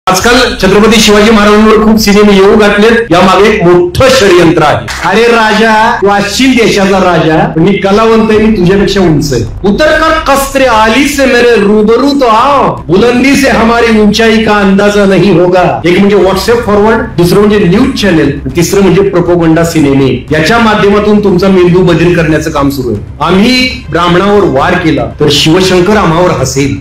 आजकाल छत्रपती शिवाजी महाराजांवर खूप सिनेमे येऊ घातलेत. या मागे एक मोठं षडयंत्र आहे. अरे राजा, तू असशील देशाचा राजा, मी कलावंत आहे, मी तुझ्यापेक्षा उंच आहे. उतर कर कस्त्रे आली से मेरे रूबरू तो आओ, बुलंदी से हमारी ऊंचाई का अंदाजा नहीं होगा. एक म्हणजे व्हॉट्सअप फॉरवर्ड, दुसरं म्हणजे न्यूज चॅनेल, तिसरं म्हणजे प्रोपोगंडा सिनेमे. याच्या माध्यमातून तुमचा मेंदू बदल करण्याचं काम सुरू आहे. आम्ही ब्राह्मणावर वार केला तर शिवशंकर आम्हावर हसेल.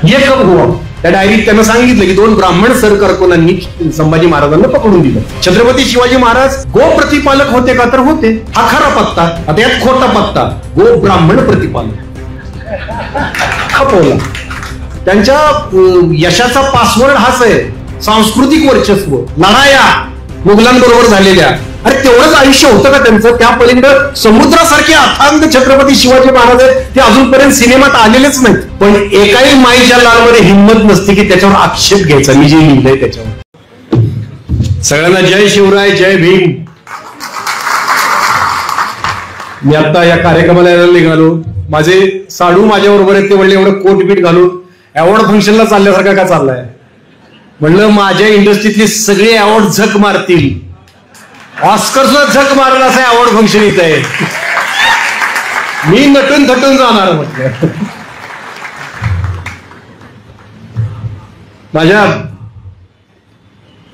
ये कब हुआ? त्या डायरीत त्यांना सांगितलं की 2 ब्राह्मण सरकारकुनांनी संभाजी महाराजांना पकडून दिलं. छत्रपती शिवाजी महाराज गो प्रतिपालक होते का? तर होते. हा खरा पत्ता. आता यात खोटा पत्ता, गो ब्राह्मण प्रतिपालक खपवला. त्यांच्या यशाचा पासवर्ड हाच आहे, सांस्कृतिक वर्चस्व, लढाया मुघलांबरोबर झालेल्या. अरे तेवढंच आयुष्य होतं का त्यांचं? त्या पलीकडे समुद्रासारखे अथांग छत्रपती शिवाजी महाराज आहेत, ते अजूनपर्यंत सिनेमात आलेलेच नाहीत. पण एकाही माईच्या लालमध्ये हिंमत नसते की त्याच्यावर आक्षेप घ्यायचा. मी जे लिहिलंय त्याच्यावर. सगळ्यांना जय शिवराय, जय भीम. मी आता या कार्यक्रमाला यायला निघालो. माझे साडू माझ्या बरोबर आहेत. ते म्हणले एवढं कोट बीट घालून अवॉर्ड फंक्शनला चालल्यासारखा का चाललाय? म्हणलं माझ्या इंडस्ट्रीतले सगळे अवॉर्ड झक मारतील, ऑस्कर सुद्धा झक मारला असं अवॉर्ड फंक्शन इथं आहे. मी नटून थटून जाणार म्हटलं.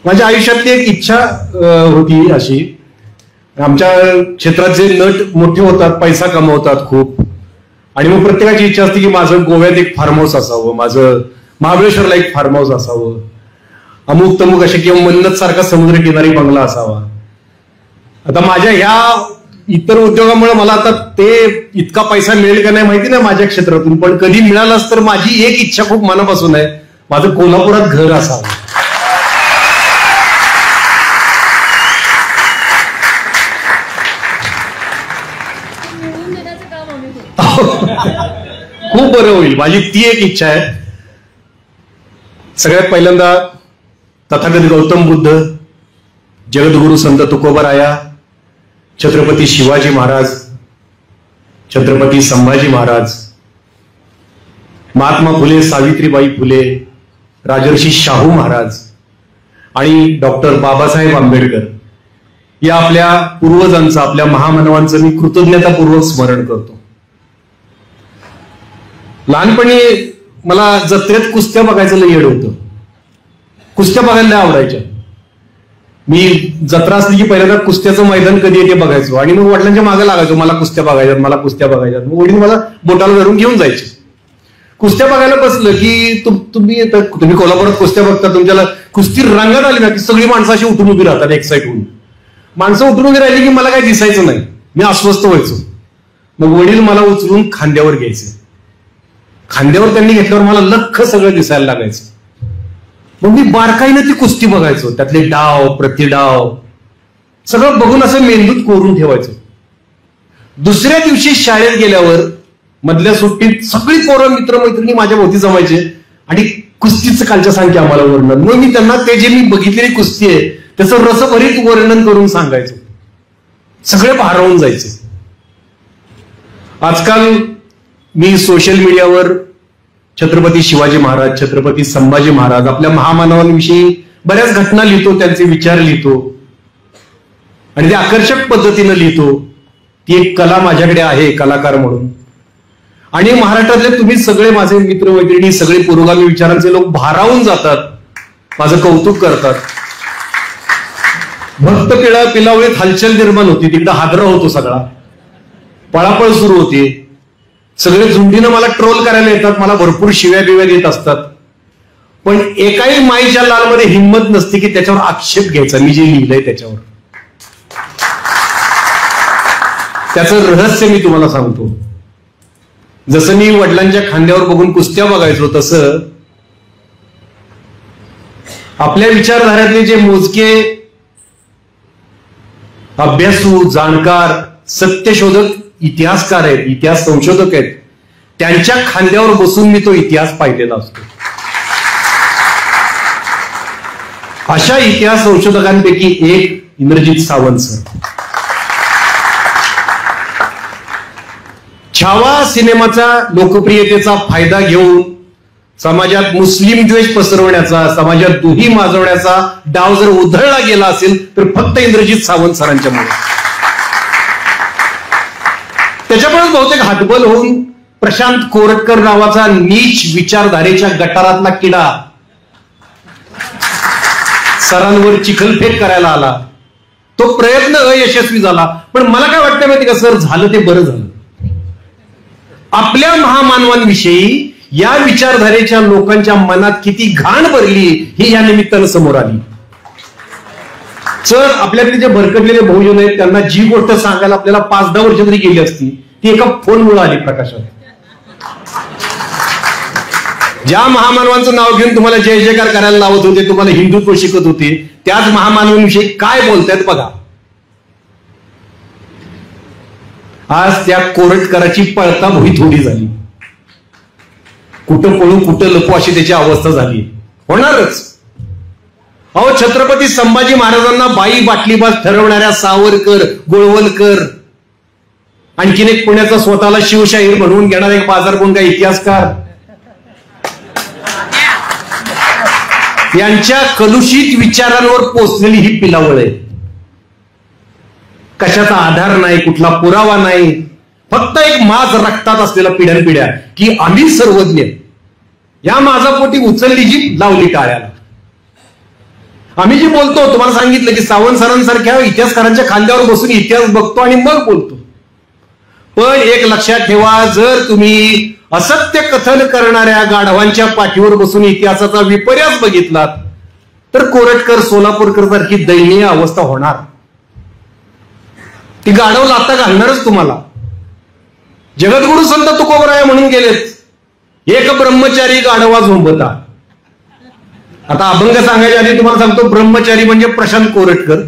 माझ्या आयुष्यातली एक इच्छा होती अशी. आमच्या क्षेत्रात जे नट मोठे होतात, पैसा कमवतात खूप, आणि मग प्रत्येकाची इच्छा असते की माझं गोव्यात एक फार्म हाऊस असावं, माझं महाबळेश्वरला एक फार्म हाऊस असावं, अमुक तमुक असे किंवा मन्नत सारखा समुद्र किनारी बंगला असावा. आता माझ्या ह्या इतर उद्योगामुळे मला आता ते इतका पैसा मिळेल का नाही माहिती नाही माझ्या क्षेत्रातून, पण कधी मिळालाच तर माझी एक इच्छा खूप मनापासून आहे, माझं कोल्हापुरात घर असावं. खूप बरं होईल. माझी ती एक इच्छा आहे. सगळ्यात पहिल्यांदा तथागत गौतम बुद्ध, जगद्गुरु संत तुकोबाराया, छत्रपती शिवाजी महाराज, छत्रपती संभाजी महाराज, महात्मा फुले, सावित्रीबाई फुले, राजर्षी शाहू महाराज आणि डॉक्टर बाबासाहेब आंबेडकर या आपल्या पूर्वजांचं, आपल्या महामानवांचं मी कृतज्ञतापूर्वक स्मरण करतो. लहानपणी मला जत्रेत कुस्त्या बघायचं लय येड होतं. कुस्त्या बघायला आवडायच्या. मी जत्रा असली की पहिल्यांदा कुस्त्याचं मैदान कधी येते बघायचो आणि मग वडिलांच्या मागे लागायचो, मला कुस्त्या बघायच्यात, मला कुस्त्या बघायच्यात. मग वडील मला बोटाला धरून घेऊन जायचे. कुस्त्या बघायला बसलं की तुम्ही कोल्हापुरात कुस्त्या बघता, तुमच्याला कुस्ती रंगात आली ना की सगळी माणसं अशी उठून उभी राहतात एक्साइट होऊन. माणसं उठून उभी राहिली की मला काही दिसायचं नाही, मी अस्वस्थ व्हायचो. मग वडील मला उचलून खांद्यावर घ्यायचे. खांद्यावर त्यांनी घेतल्यावर मला लख्ख सगळं दिसायला लागायचं. मग मी बारकाईनं ती कुस्ती बघायचो, त्यातले डाव प्रतिडाव सगळं बघून असं मेंदूत कोरून ठेवायचो. दुसऱ्या दिवशी शाळेत गेल्यावर मधल्या सुट्टीत सगळी पोरं मित्रमैत्रिणी माझ्या भोवती जमायचे आणि कुस्तीचं कालच्या सांगते आम्हाला वर्णन. मग मी त्यांना ते जे मी बघितलेली कुस्ती आहे त्याचं रसभरीत वर्णन करून सांगायचो. सगळे भारावून जायचे. आजकाल मी सोशल मीडियावर छत्रपती शिवाजी महाराज, छत्रपती संभाजी महाराज, आपल्या महामानवांविषयी बऱ्याच घटना लिहितो, त्यांचे विचार लिहितो आणि ते आकर्षक पद्धतीनं लिहितो. ती एक कला माझ्याकडे आहे कलाकार म्हणून. आणि महाराष्ट्रातले तुम्ही सगळे माझे मित्रमैत्रिणी, सगळे पुरोगामी विचारांचे लोक भारावून जातात, माझं कौतुक करतात. भक्त पिलावळीत हलचल निर्माण होती, तिकडे हादरा होतो, सगळा पळापळ सुरू होती. सगळे झुंडीनं मला ट्रोल करायला येतात, मला भरपूर शिव्या बिव्या देत असतात. पण एकाही माईच्या लालमध्ये हिंमत नसते की त्याच्यावर आक्षेप घ्यायचा. मी जे लिहिलंय त्याच्यावर त्याचं रहस्य मी तुम्हाला सांगतो. जसं मी वडिलांच्या खांद्यावर बघून कुस्त्या बघायचो, तसं आपल्या विचारधाऱ्यातले जे मोजके अभ्यासू, जाणकार, सत्यशोधक इतिहासकार आहेत, इतिहास संशोधक आहेत, त्यांच्या खांद्यावर बसून मी तो इतिहास पाहिलेला असतो. अशा इतिहास संशोधकांपैकी एक इंद्रजित सावंत सर. छावा सिनेमाचा लोकप्रियतेचा फायदा घेऊन समाजात मुस्लिम द्वेष पसरवण्याचा, समाजात दुही माजवण्याचा डाव जर उधळला गेला असेल तर फक्त इंद्रजित सावंत सरांच्यामुळे. त्याच्यामुळे बहुतेक हातबल होऊन प्रशांत कोरटकर नावाचा नीच विचारधारेच्या गटारातला किडा सरांवर चिखलफेक करायला आला. तो प्रयत्न अयशस्वी झाला. पण मला काय वाटतं माहिती का सर, झालं ते बरं झालं. आपल्या महामानवांविषयी या विचारधारेच्या लोकांच्या मनात किती घाण भरली ही या निमित्तानं समोर आली. सर, आपल्याकडे जे भरकटलेले बहुजन आहेत त्यांना जी गोष्ट सांगायला आपल्याला 5-10 वर्ष तरी गेली असती ती एका फोनमुळे आली प्रकाशात. ज्या महामानवांचं नाव घेऊन तुम्हाला जय जयकार करायला लावत होते, तुम्हाला हिंदुत्व शिकत होते, त्याच महामानवांविषयी काय बोलतायत बघा. आज त्या कोरटकराची पळता भुई थोडी झाली. कुठं पळू कुठं लपू अशी त्याची अवस्था झाली. होणारच. अहो, छत्रपती संभाजी महाराजांना बाई बाटलीबाज ठरवणाऱ्या सावरकर, गोळवलकर, आणखीन एक पुण्याचा स्वतःला शिवशाहीर म्हणून घेणारा एक बाजारकोण काय इतिहासकार, यांच्या कलुषित विचारांवर पोचलेली ही पिलावळ आहे. कशाचा आधार नाही, कुठला पुरावा नाही, फक्त एक माज रक्तात असलेला पिढ्यानपिढ्या की आम्ही सर्वज्ञ. या माझापोटी उचलली जी लावली टाळ्याला. आम्ही जे बोलतो तुम्हाला सांगितलं की सावंत सरांसारख्या इतिहासकारांच्या खांद्यावर बसून इतिहास बघतो आणि मग बोलतो. पण एक लक्षात ठेवा, जर तुम्ही असत्य कथन करणाऱ्या गाढवांच्या पाठीवर बसून इतिहासाचा विपर्यास बघितलात तर कोरटकर, सोलापूरकर सारखी दयनीय अवस्था होणार. ती गाढव लाता घालणारच तुम्हाला. जगद्गुरु संत तुकोबराय म्हणून गेलेत, एक ब्रह्मचारी गाढवा झोंबता. आता अभंग सांगायच्या आधी तुम्हाला सांगतो, ब्रह्मचारी म्हणजे प्रशांत कोरटकर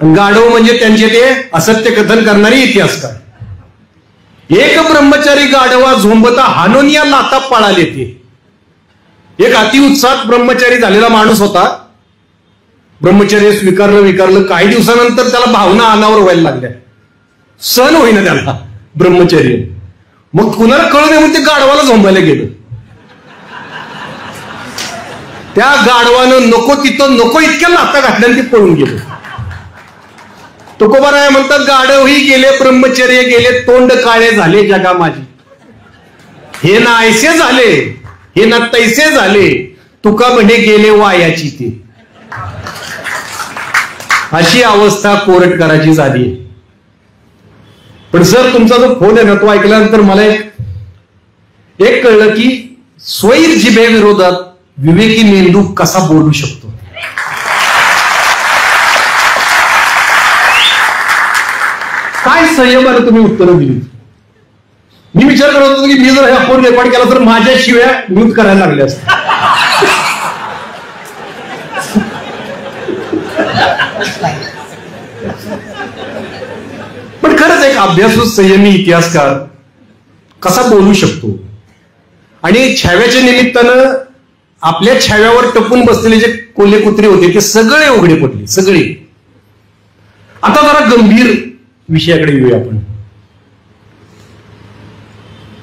आणि गाढव म्हणजे त्यांचे ते असत्य कथन करणारे इतिहासकार. एक ब्रह्मचारी गाढवा झोंबता हानोनिया लाता पळाले. ते एक अतिउत्साहात ब्रह्मचारी झालेला माणूस होता. ब्रह्मचर्य स्वीकारलं काही दिवसानंतर त्याला भावना अनावर व्हायला लागल्या. सहन होईना त्याला ब्रह्मचर्य. मग कुणाला कळू नये म्हणून ते गाढवाला झोंबायला गेलं. त्या गाढवानं नको तिथं नको इतक्या लाता घातल्याने ते पळून गेलं. तुकोबाराय म्हणतात, गाढवही गेले, ब्रह्मचर्य गेले, तोंड काळे झाले जगा माझी. हे ना ऐसे झाले, हे ना तैसे झाले, तुका म्हणे गेले वायाची ते. अशी अवस्था कोरटकराची झाली. पण सर, तुमचा जो फोन आहे ना, तो ऐकल्यानंतर मला एक कळलं की स्वैर जिभेविरोधात विवेकी मेंदू कसा बोलू शकतो. काय संयमाने तुम्ही उत्तरं दिली. मी विचार करत होतो की मी जर हा फोन रेकॉर्ड केला तर माझ्या शिव्या म्यूट करायला लागल्या असत्या. पण खरंच एक अभ्यासू संयमी इतिहासकार कसा बोलू शकतो. आणि छाव्याच्या निमित्तानं आपल्या छाव्यावर टपून बसलेले जे कोल्हे कुत्रे होते ते सगळे उघडे पडले, सगळे. आता जरा गंभीर विषयाकडे येऊया आपण.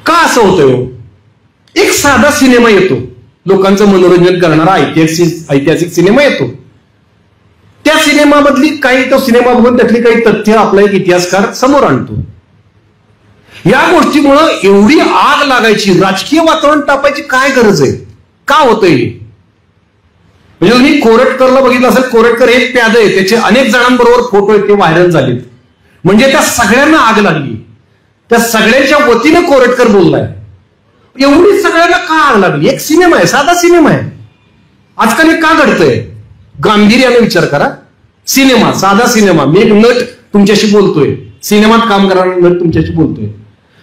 का असं होतं? एक साधा सिनेमा येतो, लोकांचं मनोरंजन करणारा ऐतिहासिक सिनेमा येतो. त्या सिनेमामधली काही, तो सिनेमा बघून त्यातली काही तथ्य आपला एक इतिहासकार समोर आणतो. या गोष्टीमुळं एवढी आग लागायची, राजकीय वातावरण तापायची काय गरज आहे? का होतंय? म्हणजे तुम्ही कोरटकरला बघितलं असेल, कोरटकर एक प्याद आहे, त्याचे अनेक जणांबरोबर फोटो आहेत, ते व्हायरल झालेत. म्हणजे त्या सगळ्यांना आग लागली, त्या सगळ्यांच्या वतीनं कोरटकर बोललाय. एवढी सगळ्यांना का आग लागली? एक सिनेमा आहे, साधा सिनेमा आहे. आजकाल हे का घडतंय? गांभीर्याने विचार करा. सिनेमा, साधा सिनेमा, मी एक नट तुमच्याशी बोलतोय, सिनेमात काम करणारा नट तुमच्याशी बोलतोय.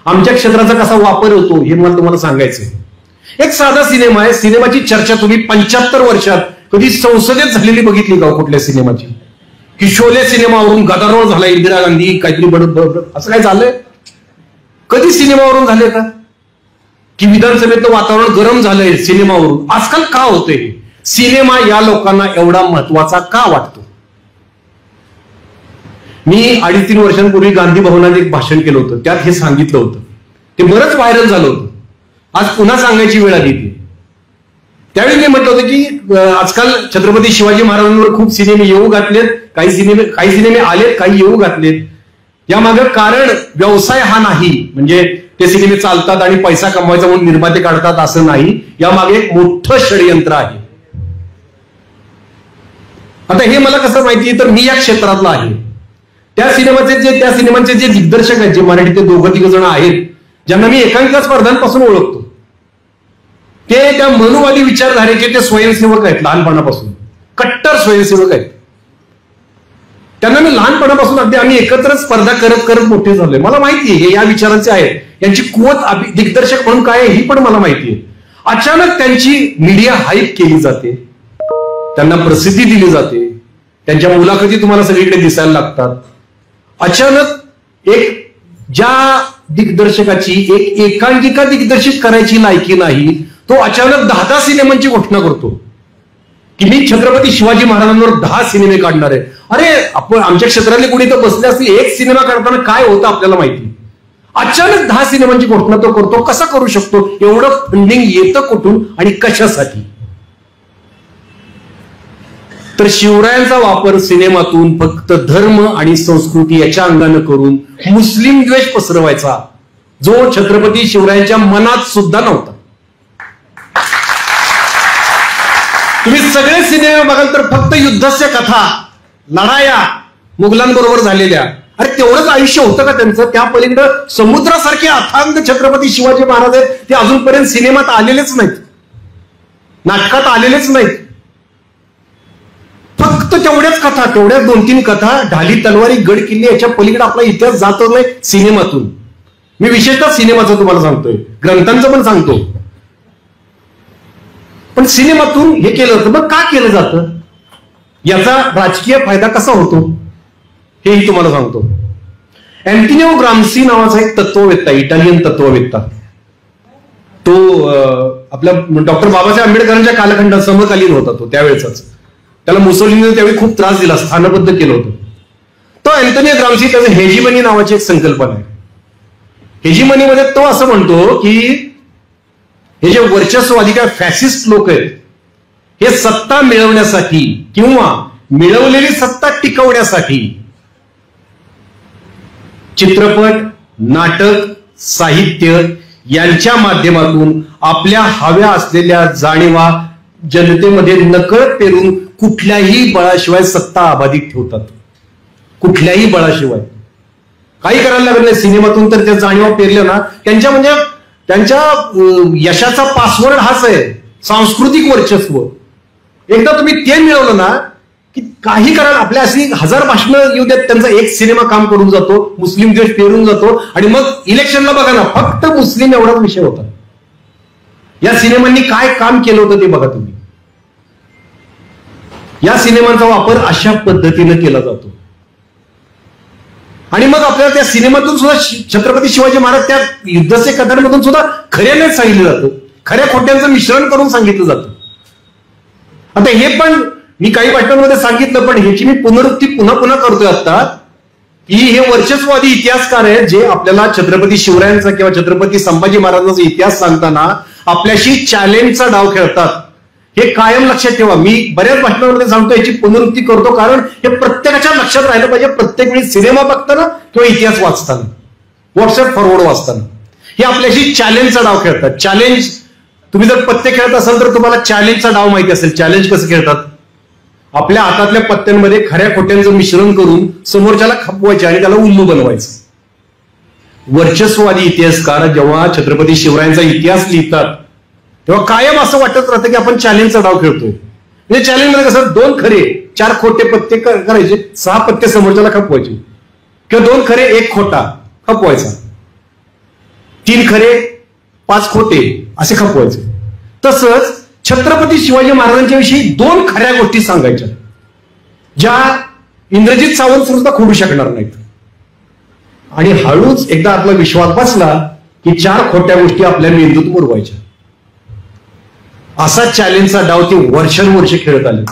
आमच्या क्षेत्राचा कसा वापर होतो हे मला तुम्हाला सांगायचंय. एक साधा सिनेमा आहे. सिनेमाची चर्चा तुम्ही 75 वर्षात कधी संसदेत झालेली बघितली का? कुठल्या सिनेमाची? की शोले सिनेमावरून गदारोळ झाला, इंदिरा गांधी काहीतरी बडबड असं काय झालंय? कधी सिनेमावरून झाले का? की विधानसभेतलं वातावरण गरम झालंय सिनेमावरून? आजकाल का होतंय? सिनेमा या लोकांना एवढा महत्वाचा का वाटतो? मी 2.5-3 वर्षांपूर्वी गांधी भवनात एक भाषण केलं होतं, त्यात हे सांगितलं होतं ते बरंच व्हायरल झालं होतं. आज पुन्हा सांगायची वेळ आली ती. त्यावेळी मी म्हटलं होतं की आजकाल छत्रपती शिवाजी महाराजांवर खूप सिनेमे येऊ घातलेत, काही सिनेमे आलेत, काही येऊ घातलेत. यामागे कारण व्यवसाय हा नाही, म्हणजे ते सिनेमे चालतात आणि पैसा कमवायचा म्हणून निर्माते काढतात असं नाही. यामागे एक मोठं षडयंत्र आहे. आता हे मला कसं माहिती, तर मी या क्षेत्रातला आहे. त्या सिनेमांचे जे दिग्दर्शक आहेत, जे मराठीचे 2-3 जण आहेत, ज्यांना मी एकांकिका स्पर्धांपासून ओळखतो, ते त्या मनुवादी विचारधारेचे ते स्वयंसेवक आहेत. लहानपणापासून कट्टर स्वयंसेवक आहेत. त्यांना मी लहानपणापासून अगदी आम्ही एकत्र स्पर्धा करत करत मोठे झालोय. मला माहिती आहे हे या विचारांचे आहेत. यांची कुवत दिग्दर्शक म्हणून काय आहे ही पण मला माहिती आहे. अचानक त्यांची मीडिया हाईप केली जाते, त्यांना प्रसिद्धी दिली जाते, त्यांच्या मुलाखती तुम्हाला सगळीकडे दिसायला लागतात. अचानक एक ज्या दिग्दर्शकाची एक एकांकिका दिग्दर्शित करायची लायकी नाही, तो अचानक 10 सिनेमांची घोषणा करतो की मी छत्रपती शिवाजी महाराजांवर 10 सिनेमे काढणार आहे. अरे आपण आमच्या क्षेत्रातले कोणी तर बसले असतील, एक सिनेमा काढताना काय होतं आपल्याला माहिती. अचानक 10 सिनेमांची घोषणा तो करतो. कसा करू शकतो? एवढं फंडिंग येतं कुठून आणि कशासाठी? तर शिवरायांचा वापर सिनेमातून फक्त धर्म आणि संस्कृती याच्या अंगानं करून मुस्लिम द्वेष पसरवायचा, जो छत्रपती शिवरायांच्या मनात सुद्धा नव्हता. तुम्ही सगळे सिनेमे बघाल तर फक्त युद्धाच्या कथा, लढाया मुघलांबरोबर झालेल्या. अरे तेवढंच आयुष्य होतं का त्यांचं? त्या पलीकडं समुद्रासारखे अथांग छत्रपती शिवाजी महाराज आहेत, ते अजूनपर्यंत सिनेमात आलेलेच नाहीत, नाटकात आलेलेच नाहीत. फक्त तेवढ्याच कथा, तेवढ्याच 2-3 कथा, ढाली तलवारी गड किल्ले, याच्या पलीकडे आपला इतिहास जात नाही सिनेमातून. मी विशेषतः सिनेमाचं तुम्हाला सांगतोय, ग्रंथांचं पण सांगतो. पण सिनेमातून हे केलं जातं. मग का केलं जातं? याचा राजकीय फायदा कसा होतो हेही तुम्हाला सांगतो. अँटोनिओ ग्राम्सी नावाचा एक तत्ववेत्ता, इटालियन तत्ववेत्ता, तो आपल्या डॉक्टर बाबासाहेब आंबेडकरांच्या कालखंडात समकालीन होता. तो त्यावेळेचाच. त्याला मुसोलिनीने त्यावेळी खूप त्रास दिला, स्थानबद्ध केलं होतं. तो अँटोनिओ ग्राम्सी, त्याचं हेजिमनी नावाची एक संकल्पना आहे. हेजिमनीमध्ये तो असं म्हणतो की हे जे वर्चस्ववादी काय फॅसिस्ट लोक आहेत, हे सत्ता मिळवण्यासाठी किंवा मिळवलेली सत्ता टिकवण्यासाठी चित्रपट, नाटक, साहित्य यांच्या माध्यमातून आपल्या हव्या असलेल्या जाणीवा जनतेमध्ये नकळत पेरून कुठल्याही बळाशिवाय सत्ता अबाधित ठेवतात. कुठल्याही बळाशिवाय काही करायला लागत नाही. सिनेमातून तर त्या जाणीवा पेरल्या ना, त्यांच्या यशाचा पासवर्ड हाच आहे, सांस्कृतिक वर्चस्व. एकदा तुम्ही ते मिळवलं ना की काही करायला, आपल्या अशी 1000 भाषणं येऊ देत, त्यांचा एक सिनेमा काम करून जातो, मुस्लिम द्वेष पेरून जातो. आणि मग इलेक्शनला बघा ना, फक्त मुस्लिम एवढाच विषय होता. या सिनेमांनी काय काम केलं होतं ते बघा तुम्ही. या सिनेमांचा वापर अशा पद्धतीने केला जातो. आणि मग आपल्याला त्या सिनेमातून सुद्धा छत्रपती शिवाजी महाराज त्या युद्धाचे कथांमधून सुद्धा खऱ्यानेच सांगितलं जातं, खऱ्या खोट्यांचं मिश्रण करून सांगितलं जातं. आता हे पण मी काही भाषणांमध्ये सांगितलं, पण ह्याची मी पुनरुक्ती पुन्हा करतोय आता, की हे वर्चस्ववादी इतिहासकार आहेत जे आपल्याला छत्रपती शिवरायांचा किंवा छत्रपती संभाजी महाराजांचा इतिहास सांगताना आपल्याशी चॅलेंजचा डाव खेळतात. हे कायम लक्षात ठेवा. मी बऱ्याच भाषणांमध्ये सांगतो, याची पुनरुक्ती करतो, कारण हे प्रत्येकाच्या लक्षात राहिलं पाहिजे. प्रत्येक वेळी सिनेमा बघताना किंवा इतिहास वाचताना, व्हॉट्सअप फॉरवर्ड वाचताना हे आपल्याशी चॅलेंजचा डाव खेळतात. चॅलेंज, तुम्ही जर पत्ते खेळत असाल तर तुम्हाला चॅलेंजचा डाव माहिती असेल. चॅलेंज कसं खेळतात? आपल्या हातातल्या पत्त्यांमध्ये खऱ्या खोट्यांचं मिश्रण करून समोरच्याला खपवायचे आणि त्याला उल्लू बनवायचं. वर्चस्ववादी इतिहासकार जेव्हा छत्रपती शिवरायांचा इतिहास लिहितात तेव्हा कायम असं वाटत राहतं की आपण चॅलेंजचा डाव खेळतोय. म्हणजे चॅलेंज मध्ये कसं 2 खरे 4 खोटे पत्ते करायचे, 6 पत्ते समोरच्याला खपवायचे, किंवा 2 खरे 1 खोटा खपवायचा, 3 खरे 5 खोटे असे खपवायचे. तसंच छत्रपती शिवाजी महाराजांच्या विषयी 2 खऱ्या गोष्टी सांगायच्या, ज्या इंद्रजित सावंत सुद्धा खोडू शकणार नाहीत. आणि हळूच एकदा आपला विश्वास बसला की 4 खोट्या गोष्टी आपल्या मेंदूत मुरवायच्या. असा चॅलेंजचा डाव ते वर्षानुवर्ष खेळत आले.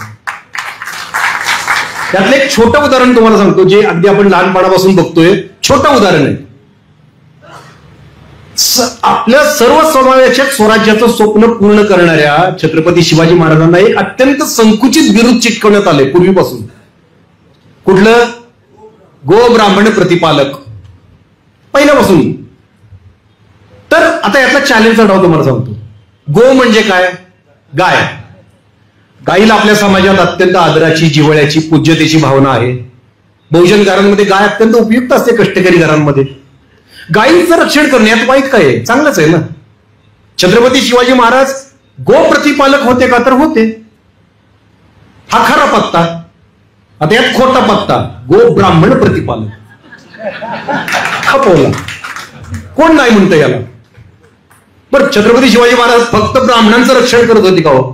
त्यातलं एक छोटं उदाहरण तुम्हाला सांगतो, जे अगदी आपण लहानपणापासून बघतोय. छोटं उदाहरण आहे. आपल्या सर्वसमावेशक स्वराज्याचं स्वप्न पूर्ण करणाऱ्या छत्रपती शिवाजी महाराजांना एक अत्यंत संकुचित बिरुद चिटकवण्यात आले पूर्वीपासून. कुठलं? गो ब्राह्मण प्रतिपालक, पहिल्यापासून. तर आता यातला चॅलेंजचा डाव तुम्हाला सांगतो. गो म्हणजे काय? गाय. गाईला आपल्या समाजात अत्यंत आदराची, जिव्हाळ्याची, पूज्यतेची भावना आहे. बहुजन घरांमध्ये गाय अत्यंत उपयुक्त असते, कष्टकरी घरांमध्ये. गायीचं रक्षण करण्यात वाईट काय आहे? चांगलंच आहे ना. छत्रपती शिवाजी महाराज गो प्रतिपालक होते का? तर होते. हा खरा पत्ता. आता यात खोटा पत्ता, गो ब्राह्मण प्रतिपालक. खपवला. कोण नाही म्हणतं याला? बरं, छत्रपती शिवाजी महाराज फक्त ब्राह्मणांचं रक्षण करत होते का हो?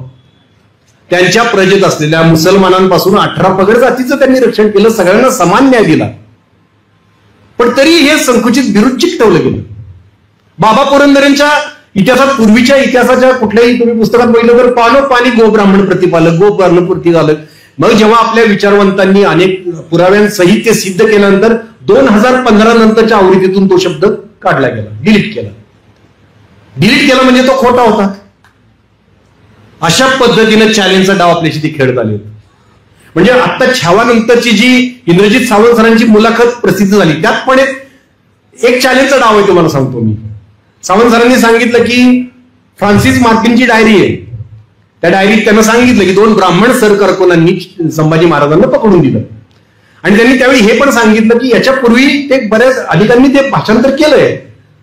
त्यांच्या प्रजेत असलेल्या मुसलमानांपासून 18 पगड जातीचं त्यांनी रक्षण केलं, सगळ्यांना समान न्याय दिला. पण तरी हे संकुचित बिरुद चिकटवलं गेलं. बाबा पुरंदरेंच्या इतिहासात, पूर्वीच्या इतिहासाच्या कुठल्याही तुम्ही पुस्तकात बघितलं तर पाणी गो ब्राह्मण प्रतिपालक, गो ब्राह्मण प्रतिपालक. मग जेव्हा आपल्या विचारवंतांनी अनेक पुराव्यांसहित ते सिद्ध केल्यानंतर 2015 नंतरच्या आवृत्तीतून तो शब्द काढला गेला, डिलीट केला. डिलीट केला म्हणजे तो खोटा होता. अशा पद्धतीनं चॅलेंजचा डाव आपल्याशी ती खेळत आले. म्हणजे आता छावानंतरची जी इंद्रजित सावंत सरांची मुलाखत प्रसिद्ध झाली, त्यात पण एक चॅलेंजचा डाव आहे, तुम्हाला सांगतो मी. सावंत सरांनी सांगितलं की फ्रान्सिस मार्टिनची डायरी आहे, त्या डायरीत त्यांना सांगितलं की 2 ब्राह्मण सरकारकुनांनी संभाजी महाराजांना पकडून दिलं. आणि त्यांनी त्यावेळी हे पण सांगितलं की याच्यापूर्वी ते बऱ्याच अधिकाऱ्यांनी ते भाषांतर केलंय.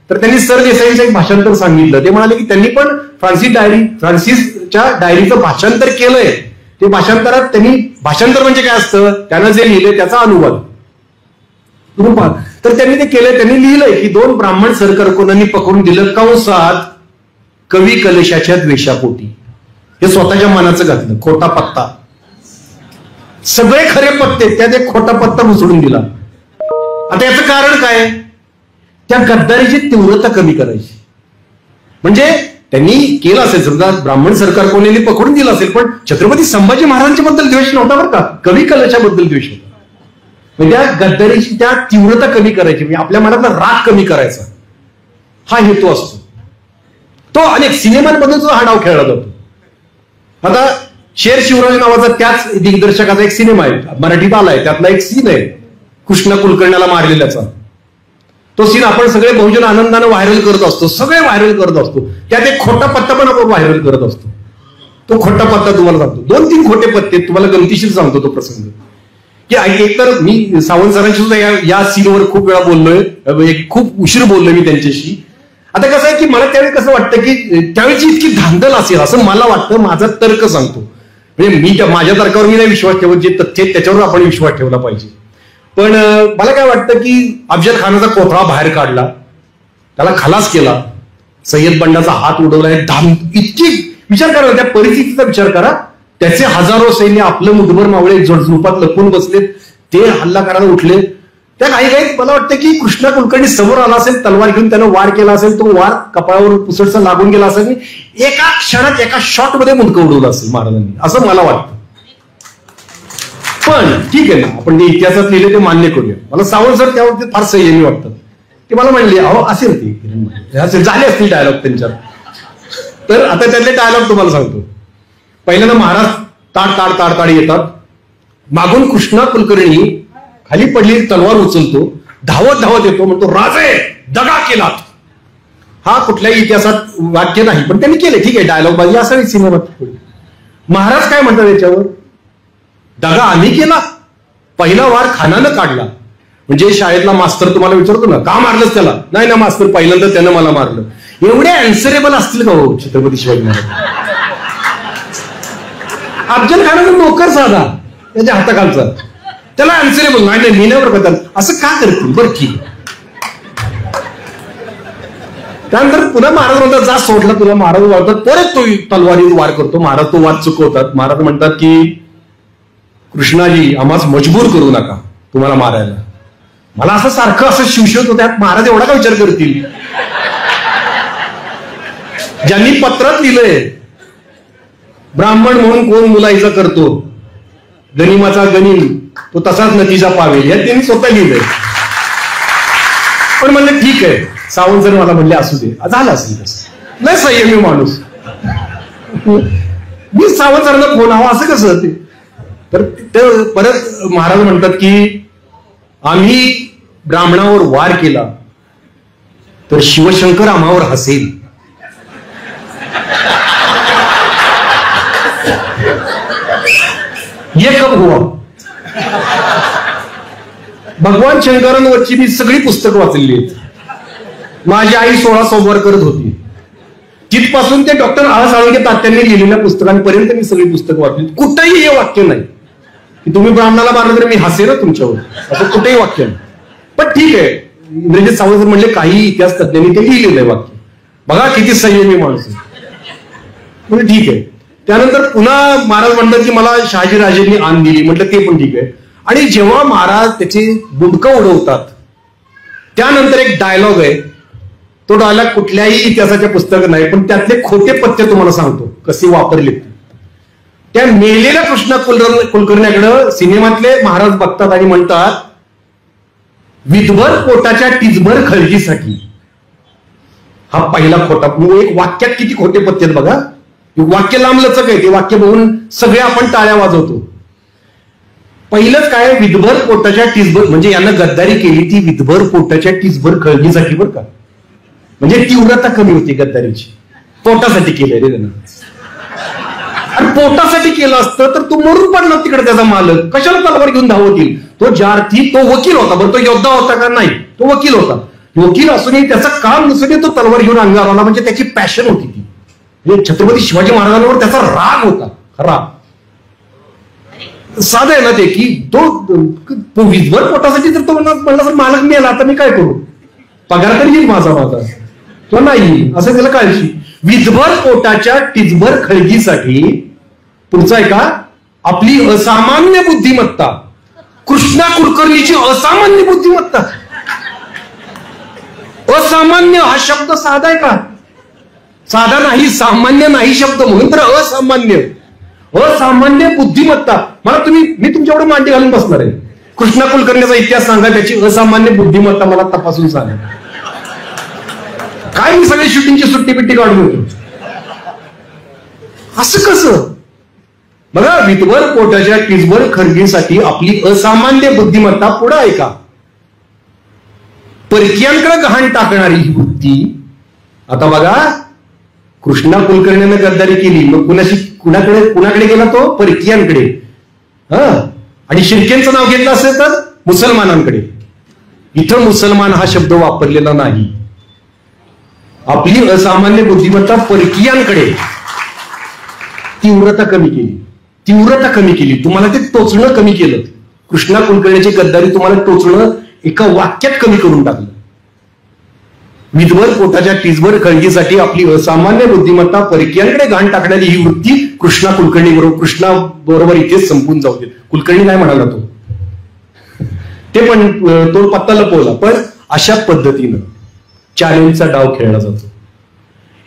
तर त्यांनी सरदेसाईंचं एक भाषांतर सांगितलं. ते म्हणाले की त्यांनी पण फ्रान्सिसच्या डायरीचं भाषांतर केलंय. ते भाषांतरात त्यांनी, भाषांतर म्हणजे काय असतं, त्यानं जे लिहिलंय त्याचा अनुवाद. तर त्यांनी ते केलंय. त्यांनी लिहिलंय की 2 ब्राह्मण सरकारकुनांनी पकडून दिलं, कंसात कवी कलशाच्या द्वेषापोटी. हे स्वतःच्या मनाचं घातलं. खोटा पत्ता. सगळे खरे पत्ते, त्यात एक खोटा पत्ता घुसडून दिला. आता याचं कारण काय? त्या गद्दारीची तीव्रता कमी करायची. म्हणजे त्यांनी केलं असेल, समजा ब्राह्मण सरकार कोणी पकडून दिलं असेल, पण छत्रपती संभाजी महाराजांच्या बद्दल द्वेष नव्हता बरं का, कवी कलशाबद्दल द्वेष होता. म्हणजे त्या गद्दारीची त्या तीव्रता कमी करायची, म्हणजे आपल्या मनातला राग कमी करायचा, हा हेतू असतो. तो अनेक सिनेमांमध्ये हा डाव खेळला जातो. आता शेर शिवराज नावाचा त्याच दिग्दर्शकाचा एक सिनेमा आहे, मराठीत आलाय. त्यातला एक सीन आहे कृष्णा कुलकर्ण्याला मारलेल्याचा. तो सीन आपण सगळे बहुजन आनंदानं व्हायरल करत असतो, सगळे व्हायरल करत असतो. त्यात एक खोटा पत्ता पण आपण व्हायरल करत असतो. तो खोटा पत्ता तुम्हाला सांगतो, 2-3 खोटे पत्ते तुम्हाला गमतीशीर सांगतो तो प्रसंग. की एक तर मी सावंत सरांशी सुद्धा या सीनवर खूप वेळा बोललोय, खूप उशीर बोललोय मी त्यांच्याशी. आता कसं आहे की मला त्यावेळी कसं वाटतं की त्यावेळीची इतकी धांदल असेल असं मला वाटतं. माझा तर्क सांगतो, म्हणजे मी माझ्या तर्कावर मी नाही विश्वास ठेवत, जे तथ्य त्याच्यावर आपण विश्वास ठेवला पाहिजे. पण मला काय वाटतं की अफजल खानाचा कोथळा बाहेर काढला, त्याला खलास केला, सय्यद बंडाचा हात उडवला. इतकी विचार करा, त्या परिस्थितीचा विचार करा. त्याचे हजारो सैन्य, आपलं मुठभर मावळे झुडपात लपून बसलेत, ते हल्ला करायला उठले. त्या काही मला वाटतं की कृष्णा कुलकर्णी समोर आला असेल, तलवार घेऊन त्यानं वार केला असेल, तो वार कपाळावर पुसटसा लागून गेला असेल, एका क्षणात एका शॉटमध्ये मुंडकं उडवलं असेल महाराजांनी, असं मला वाटतं. पण ठीक आहे ना, आपण ते इतिहासात लिहिले ते मान्य करूया. मला सावंत सर त्यावरती फार संयमी वाटतं. ते मला म्हणले अहो असेल ते झाले असतील डायलॉग त्यांच्यात. तर आता त्यातले डायलॉग तुम्हाला सांगतो. पहिल्यांदा महाराज ताड येतात, मागून कृष्णा कुलकर्णी खाली पडली तलवार उचलतो, धावत येतो, म्हणतो राजे दगा केलात. हा कुठल्याही इतिहासात वाक्य नाही, पण त्यांनी केले. ठीक आहे, डायलॉग बाजी असावी सिनेमात. महाराज काय म्हणतात याच्यावर? दगा आम्ही केला, पहिला वार खानानं काढला. म्हणजे शाळेतला मास्तर तुम्हाला विचारतो ना, का मारलंच त्याला? नाही ना मास्तर, पहिल्यांदा त्यानं मला मारलं. एवढे अँसरेबल असतील का हो छत्रपती शिवाजी महाराज? अफजल खानाचा नोकर साधा त्याच्या हाताखालचा, त्याला अँसरेबल नाही, मी नाही बरं का, असं का करतील? बरं ठीक. त्यानंतर पुन्हा महाराज म्हणतात जा सोडला तुला. महाराज वाढतात, परत तो तलवारीवर वार करतो. महाराज तो वार चुकवतात. महाराज म्हणतात की कृष्णाजी आम्हाला मजबूर करू नका तुम्हाला मारायला. मला असं सारखं असं शिवशिवत होत्यात, महाराज एवढा का विचार करतील? ज्यांनी पत्रात लिहिलंय ब्राह्मण म्हणून कोण मुलाईचा करतो, गनिमाचा गनिम तो तसाच नतीजा पावेल, हे त्यांनी स्वतः लिहिलंय. पण म्हणलं ठीक आहे, सावंत सर मला म्हणले असू दे, झालं असेल तसं. नाही संयमी माणूस मी सावंत सरांना फोन हवा असं कसं ते. तर परत महाराज म्हणतात की आम्ही ब्राह्मणावर वार केला तर शिवशंकर आम्हावर हसेल. ये कब हुआ. भगवान शंकरांवरची मी सगळी पुस्तकं वाचलेली आहेत. माझी आई 16 सोमवार करत होती, तिथपासून ते डॉक्टर आळसाळंगे तात्यांनी लिहिलेल्या पुस्तकांपर्यंत मी सगळी पुस्तकं वाचली. कुठेही हे वाक्य नाही की तुम्ही ब्राह्मणाला मारलं तरी मी हसेन तुमच्यावर, असं कुठेही वाक्य नाही. पण ठीक आहे, इंद्रजित सावंत म्हणले काही इतिहास तज्ञांनी ते लिहिलेलं आहे वाक्य, बघा किती संयमी माणूस आहे. म्हणजे ठीक आहे. त्यानंतर पुन्हा महाराज म्हणतात की मला शहाजीराजेंनी आण दिली, म्हटलं ते पण ठीक आहे. आणि जेव्हा महाराज त्याचे बुडकं उडवतात त्यानंतर एक डायलॉग आहे, तो डायलॉग कुठल्याही इतिहासाच्या पुस्तकात नाही, पण त्यातले खोटे पत्ते तुम्हाला सांगतो कसे वापरले. त्या मेलेल्या कृष्णा कुलकर्ण्याकडे सिनेमातले महाराज बघतात आणि म्हणतात विधभर पोटाच्या टिचभर खळगीसाठी. हा पहिला खोटा. एक वाक्यात किती खोटे पत्ते आहेत बघा. वाक्य लांबलचक आहे, ते वाक्य बघून सगळे आपण टाळ्या वाजवतो. पहिलंच काय, विधभर पोटाच्या टिचभर, म्हणजे यानं गद्दारी केली ती विधभर पोटाच्या टिचभर खळगीसाठी बरं का. म्हणजे तीव्रता कमी होती गद्दारीची. पोटासाठी केलंय रे त्यानं. आणि पोटासाठी केलं असतं तर तो मरून पडला तिकडे त्याचा मालक. कशाला तलवार घेऊन धावतील. तो ज्यार्थी तो वकील होता, बरं तो योद्धा होता का नाही, तो वकील होता. वकील असूनही त्याचं काम नसून तो तलवार घेऊन अंगावर आला, म्हणजे त्याची पॅशन होती ती. म्हणजे छत्रपती शिवाजी महाराजांवर त्याचा राग होता खरा. साधं आहे ना ते की तो विधभर पोटासाठी जर तो म्हणला सर मालक मी आला आता मी काय करू, पगार तरी येईल माझा तो नाही, असं त्याला काळजी. विधभर पोटाच्या टिचभर खळगीसाठी. पुढचा आहे का, आपली असामान्य बुद्धिमत्ता. कृष्णा कुलकर्णीची असामान्य बुद्धिमत्ता. असामान्य हा शब्द साधा आहे का, साधा नाही, सामान्य नाही शब्द, म्हणून तर असामान्य. असामान्य बुद्धिमत्ता. मला मी तुमच्याकडे मांडी घालून बसणार आहे. कृष्णा कुलकर्णीचा इतिहास सांगा, त्याची असामान्य बुद्धिमत्ता मला तपासून सांगा. काय मी सगळी शूटिंगची सुट्टी पिट्टी काढून होतो, असं कसं. बघा, विधभर पोटाच्या टिचभर खळगीसाठी आपली असामान्य बुद्धिमत्ता. पुढे आहे का, परकीयांकडे गहाण टाकणारी ही वृत्ती. आता बघा, कृष्णा कुलकर्णीने गद्दारी केली, मग कुणाकडे गेला तो, परकीयांकडे. आणि शिर्केंचं नाव घेतलं असेल तर मुसलमानांकडे. इथं मुसलमान हा शब्द वापरलेला नाही. आपली असामान्य बुद्धिमत्ता परकीयांकडे. तीव्रता कमी केली, तुम्हाला ते टोचणं कमी केलं. कृष्णा कुलकर्णीची गद्दारी तुम्हाला टोचणं एका वाक्यात कमी करून टाकलं. विधभर पोटाच्या टिचभर खळगीसाठी आपली असामान्य बुद्धिमत्ता परकीयांकडे घाण टाकणारी ही वृत्ती कृष्णा कुलकर्णी बरोबर, कृष्णा बरोबर इथेच संपून जाऊ दे. कुलकर्णी काय म्हणाला तो, ते पण तो पत्ता लपवला. पण अशा पद्धतीनं चॅलेंजचा डाव खेळला जातो.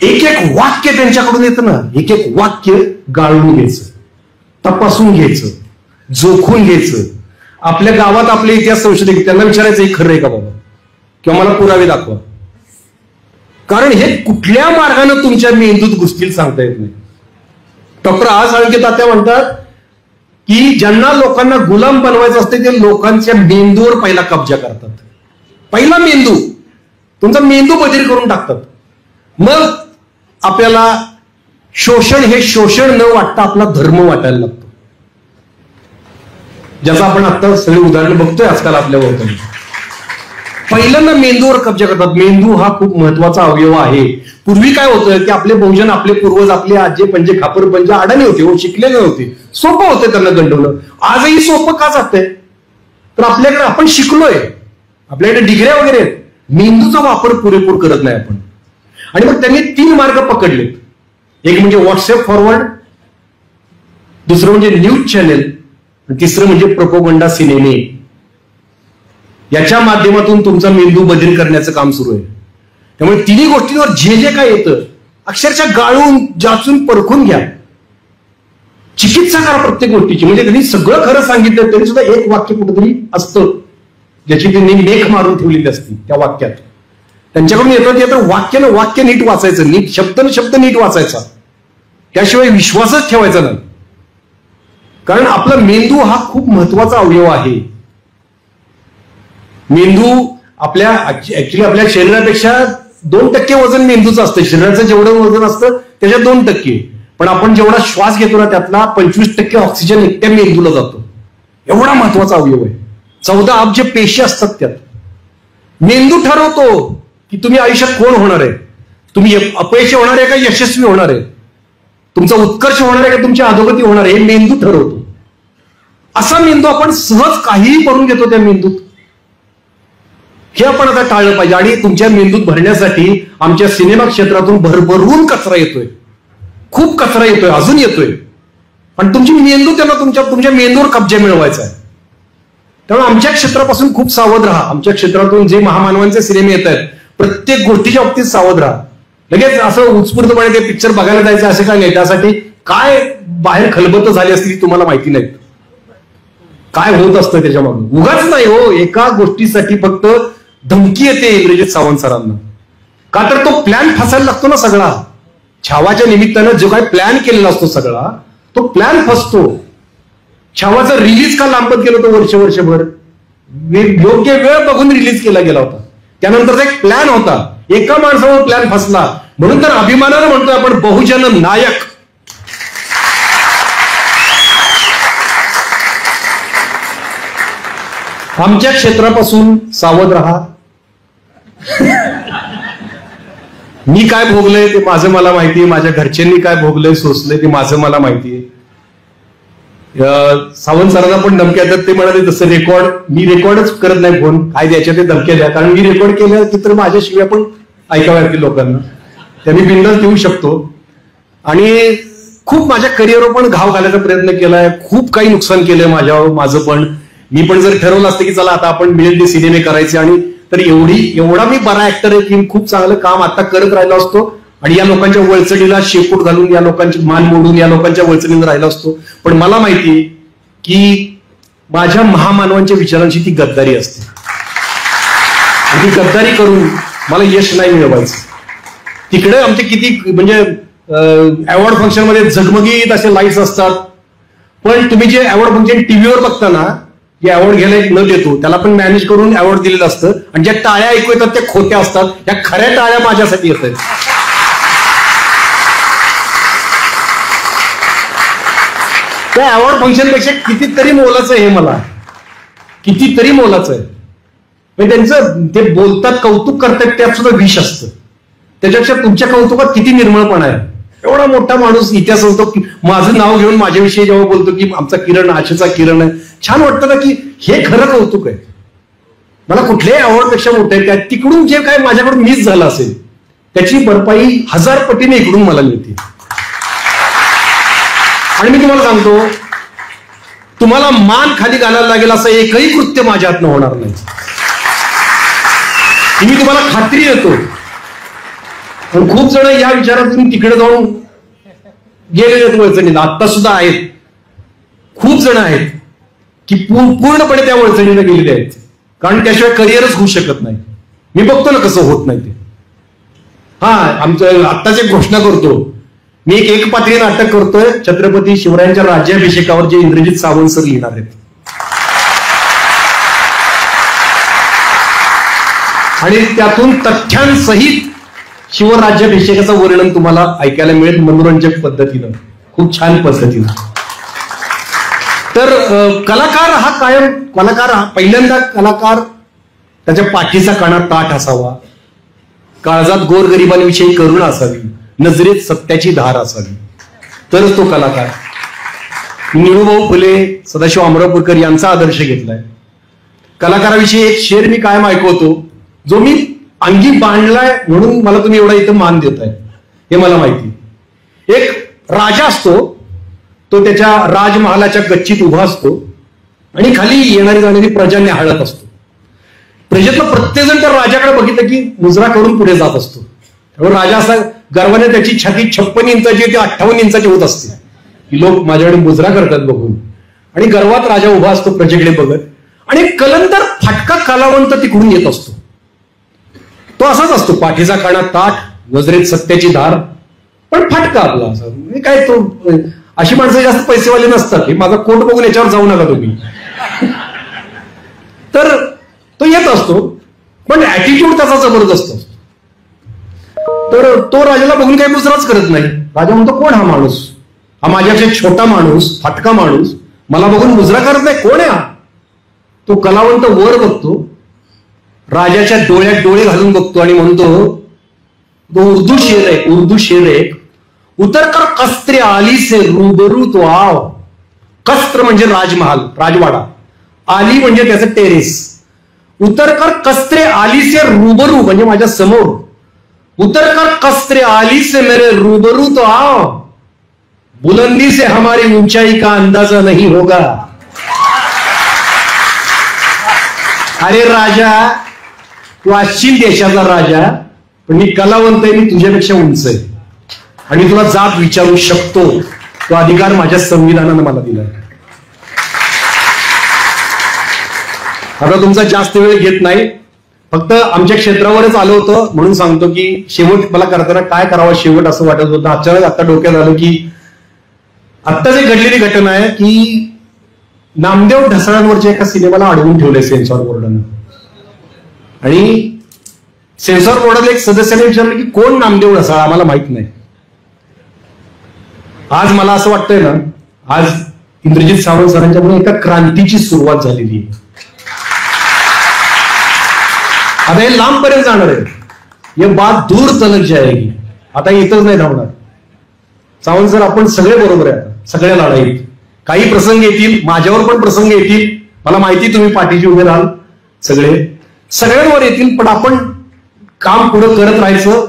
एक एक वाक्य त्यांच्याकडून येतं ना, एक एक वाक्य गाळून घ्यायचं, तपासून घ्यायचं, जोखून घ्यायचं. आपल्या गावात आपले इतिहास संशोधक त्यांना विचारायचं हे खरं आहे का बाबा, किंवा मला पुरावे दाखवा. कारण हे कुठल्या मार्गाने तुमच्या मेंदूत घुसतील सांगता येत नाही. डॉक्टर आळसाळंगे तात्या म्हणतात की ज्यांना लोकांना गुलाम बनवायचं असते ते लोकांच्या मेंदूवर पहिला कब्जा करतात. पहिला मेंदू, तुमचा मेंदू बधीर करून टाकतात. मग आपल्याला शोषण हे शोषण न वाटता आपला धर्म वाटायला लागतो. ज्याचं आपण आता सगळे उदाहरण बघतोय आजकाल आपल्या वर्तनात. पहिल्यांदा मेंदूवर कब्जा करतात. मेंदू हा खूप महत्वाचा अवयव आहे. पूर्वी काय होतं की आपले बहुजन, आपले पूर्वज, आपले आजे पंजे, खापर पंजे अडाणी होते, शिकलेले नव्हते, सोपं होतं त्यांना गंडवणं. आजही सोपं का जातंय, तर आपल्याकडे आपण शिकलोय, आपल्याकडे डिग्र्या वगैरे आहेत, मेंदूचा वापर पुरेपूर करत नाही आपण. आणि मग त्यांनी 3 मार्ग पकडलेत. एक म्हणजे व्हॉट्सअप फॉरवर्ड, दुसरं म्हणजे न्यूज चॅनेल, तिसरं म्हणजे प्रोपोगंडा सिनेमे. याच्या माध्यमातून तुमचा मेंदू बधीर करण्याचं काम सुरू आहे. त्यामुळे तिन्ही गोष्टींवर जे जे काय येतं अक्षरशः गाळून जाचून परखून घ्या. चिकित्सा करा प्रत्येक गोष्टीची. म्हणजे त्यांनी सगळं खरं सांगितलं तरी सुद्धा एक वाक्य कुठेतरी असतं ज्याची त्यांनी लेख मारून ठेवलेली असती त्या वाक्यात, त्यांच्याकडून येतं तर वाक्य नीट वाचायचं, नीट शब्द नीट वाचायचा, त्याशिवाय विश्वासच ठेवायचा नाही. कारण आपला मेंदू हा खूप महत्वाचा अवयव आहे. मेंदू ऍक्च्युली आपल्या शरीरापेक्षा 2% वजन मेंदूचं असतं. शरीराचं जेवढं वजन असतं त्याच्यात 2%, पण आपण जेवढा श्वास घेतो ना त्यातला 25% ऑक्सिजन एकट्या मेंदूला जातो. एवढा महत्वाचा अवयव आहे. 14 अब्ज पेशी असतात त्यात. मेंदू ठरवतो की तुम्ही आयुष्यात कोण होणार आहे, तुम्ही अपयशी होणार आहे का यशस्वी होणार आहे, तुमचा उत्कर्ष होणार आहे का तुमची अधोगती होणार आहे, हे मेंदू ठरवतो. असा मेंदू आपण सहज काहीही करून घेतो त्या मेंदूत. हे आपण आता टाळलं पाहिजे. आणि तुमच्या मेंदूत भरण्यासाठी आमच्या सिनेमा क्षेत्रातून भरभरून कचरा येतोय, खूप कचरा येतोय, अजून येतोय. पण तुमची मेंदू त्यांना तुमच्या मेंदूवर कब्जा मिळवायचा आहे. त्यामुळे आमच्या क्षेत्रापासून खूप सावध राहा. आमच्या क्षेत्रातून जे महामानवांचे सिनेमे येत आहेत प्रत्येक गोष्टीच्या बाबतीत सावध राहा. लगेच असं उत्स्फूर्तपणे ते पिक्चर बघायला जायचं असे काय नाही. त्यासाठी काय बाहेर खलबत झाली असती तुम्हाला माहिती नाही, काय होत असतं त्याच्यामागून. उगाच नाही हो, एका गोष्टीसाठी फक्त धमकी येते इंद्रजित सावंत सरांना. का तर तो प्लॅन फसायला लागतो ना सगळा. छावाच्या निमित्तानं जो काही प्लॅन केलेला असतो सगळा तो प्लॅन फसतो. छावाचं रिलीज का लांबत गेलं होतं वर्षभर, योग्य वेळ बघून रिलीज केला गेला होता. त्यानंतरचा एक प्लॅन होता, एका माणसावर प्लॅन फसला. म्हणून तर अभिमानानं म्हणतोय आपण बहुजन नायक. आमच्या क्षेत्रापासून सावध राहा. मी काय भोगलंय ते माझं मला माहितीये, माझ्या घरच्यांनी काय भोगलंय सोसलंय ते माझं मला माहितीये. सावंत सरांना पण धमक्या येतात. ते म्हणाले तसं मी रेकॉर्डच करत नाही फोन, काय द्यायच्या ते धमक्या द्या, कारण मी रेकॉर्ड केलं की तर माझ्याशिवाय पण ऐकाव्या लागतील लोकांना. त्यांनी बिंदास देऊ शकतो. आणि खूप माझ्या करिअरवर पण घाव घालायचा प्रयत्न केलाय, खूप काही नुकसान केलंय माझं पण. मी पण जर ठरवलं असतं की चला आता आपण मिळेल ते सिनेमे करायचे, आणि तर एवढा मी बरा ऍक्टर आहे की खूप चांगलं काम आता करत राहिलो असतो आणि या लोकांच्या वळचणीला शेपूट घालून, या लोकांची मान मोडून या लोकांच्या वळचणीला राहिलो असतो. पण मला माहिती की माझ्या महामानवांच्या विचारांची ती गद्दारी असते. ती गद्दारी करून मला यश नाही मिळवायचं. तिकडे आमचे किती म्हणजे अवॉर्ड फंक्शन मध्ये झगमगीत असे लाईट्स असतात, पण तुम्ही जे अवॉर्ड फंक्शन टीव्हीवर बघता ना, जे अवॉर्ड घ्यायला एक न देतो त्याला पण मॅनेज करून अवॉर्ड दिलेलं असतं. आणि ज्या टाळ्या ऐकू येतात त्या खोट्या असतात, त्या खऱ्या टाळ्या माझ्यासाठी येत आहेत. त्या अवॉर्ड फंक्शन पेक्षा कितीतरी मोलाचं आहे, मला कितीतरी मोलाचं आहे. म्हणजे त्यांचं ते बोलतात, कौतुक करतात, त्यात सुद्धा विष असतं. त्याच्यापेक्षा तुमच्या कौतुकात किती निर्मळपणा आहे. एवढा मोठा माणूस इतिहास होतो की माझं नाव घेऊन माझ्याविषयी जेव्हा बोलतो की आमचा किरण आशेचा किरण आहे, छान वाटतं ना की हे खरं कौतुक आहे. मला कुठल्याही अवॉर्डपेक्षा मोठं आहे. त्या तिकडून जे काय माझ्याकडून मिस झालं असेल त्याची भरपाई 1000 पटीने इकडून मला मिळते. आणि मी तुम्हाला सांगतो, तुम्हाला मान खाली घालायला लागेल असं एकही कृत्य माझ्या हातनं होणार नाही, मी तुम्हाला खात्री देतो. पण खूप जण या विचारातून तिकडे जाऊन गेलेले आहेत वळचणीला, आत्ता सुद्धा आहेत. खूप जण आहेत की पूर्णपणे त्या वळचणीला गेलेले आहेत, कारण त्याशिवाय करिअरच होऊ शकत नाही. मी बघतो ना कसं होत नाही ते. आमचं आत्ताच एक घोषणा करतो, मी एक पात्री नाटक करतोय छत्रपती शिवरायांच्या राज्याभिषेकावर, जे इंद्रजित सावंत सर लिहिणार आहेत. आणि त्यातून तथ्यांसहित शिवराज्याभिषेकाचं वर्णन तुम्हाला ऐकायला मिळेल मनोरंजक पद्धतीनं, खूप छान पद्धतीनं. तर कलाकार हा पहिल्यांदा कलाकार त्याच्या पाठीचा कणा ताठ असावा, काळजात गोरगरिबांविषयी करुणा असावी, नजरेत सत्याची धार असावी, तरच तो कलाकार. निळूभाऊ फुले, सदाशिव अमरापूरकर यांचा आदर्श घेतलाय. कलाकाराविषयी एक शेर मी कायम ऐकवतो, जो मी अंगी बांधलाय म्हणून मला तुम्ही एवढा इथं मान देताय हे मला माहिती. एक राजा असतो, तो त्याच्या राजमहालाच्या गच्चीत उभा असतो आणि खाली येणारी जाणारी प्रजा निहाळत असतो. प्रजेतला प्रत्येक जण त्या राजाकडे बघितलं की मुजरा करून पुढे जात असतो. त्यामुळे राजा असा गर्वाने त्याची छाती 56 इंचाची ते 58 इंचाची होत असते की लोक माझ्याकडे मुजरा करतात बघून. आणि गर्वात राजा उभा असतो प्रजेकडे बघत, आणि कलंदर फाटका कलावंत तिकडून येत असतो. तो असाच असतो, पाठीचा काना ताठ, नजरेत सत्याची धार, पण फाटका आपला असा. काय तो, अशी माणसं जास्त पैसेवाले नसतात. हे माझा कोट बघून याच्यावर जाऊ नका तुम्ही. तर तो येत असतो, पण ऍटिट्यूड त्याचा जबरदस्त असतो. तर तो राजाला बघून काही मुजराच करत नाही. राजा म्हणतो, कोण हा माणूस? हा माझ्यापेक्षा छोटा माणूस, फाटका माणूस, मला बघून मुजरा करत नाही, कोण आहे हा? तो कलावंत वर बघतो, राजाच्या डोळ्यात डोळे घालून बघतो आणि म्हणतो, तो उर्दू शेर आहे, उर्दू शेर आहे. उतर कर कस्त्र आली से रूबरू तो आव. कस्त्र म्हणजे राजमहाल, राजवाडा. आली म्हणजे त्याचं टेरेस. उतर कर कस्त्र आली से रूबरू म्हणजे माझ्या समोर. उतर कर कस्त्र आली से मेरे रूबरू तो आओ. बुलंदी से हमारी ऊंचाई का अंदाजा नहीं होगा. अरे राजा, तू असशील देशाचा राजा, पण मी कलावंत आहे, मी तुझ्यापेक्षा उंच आहे आणि तुला जाब विचारू शकतो. तो अधिकार माझ्या संविधानानं मला दिला. आता तुमचा जास्त वेळ घेत नाही, फक्त आमच्या क्षेत्रावरच आलो होतं म्हणून सांगतो की शेवट मला करताना काय करावं शेवट असं वाटत होतं. अचानक आता डोक्यात आलं की आत्ता जे घडलेली घटना आहे की नामदेव ढसाळांवरच्या एका सिनेमाला अडवून ठेवलंय सेन्सॉर बोर्डानं. आणि सेन्सॉर बोर्डाला एक सदस्याने विचारलं की कोण नामदेव ढसाळ, आम्हाला माहित नाही. आज मला असं वाटतंय ना, आज इंद्रजित सावंत सरांच्यामुळे एका क्रांतीची सुरुवात झालेली आहे. आता हे लांबपर्यंत जाणार आहे. हे बात दूर तलक जाएगी. आता इथंच नाही धावणार. सावंत सर, आपण सगळे बरोबर आहे सगळ्या लढाईत. काही प्रसंग येतील, माझ्यावर पण प्रसंग येतील, मला माहिती तुम्ही पाठीशी उभे राहाल, सगळ्यांवर येतील, पण आपण काम पुढे करत राहायचं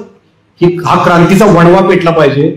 की हा क्रांतीचा वणवा पेटला पाहिजे.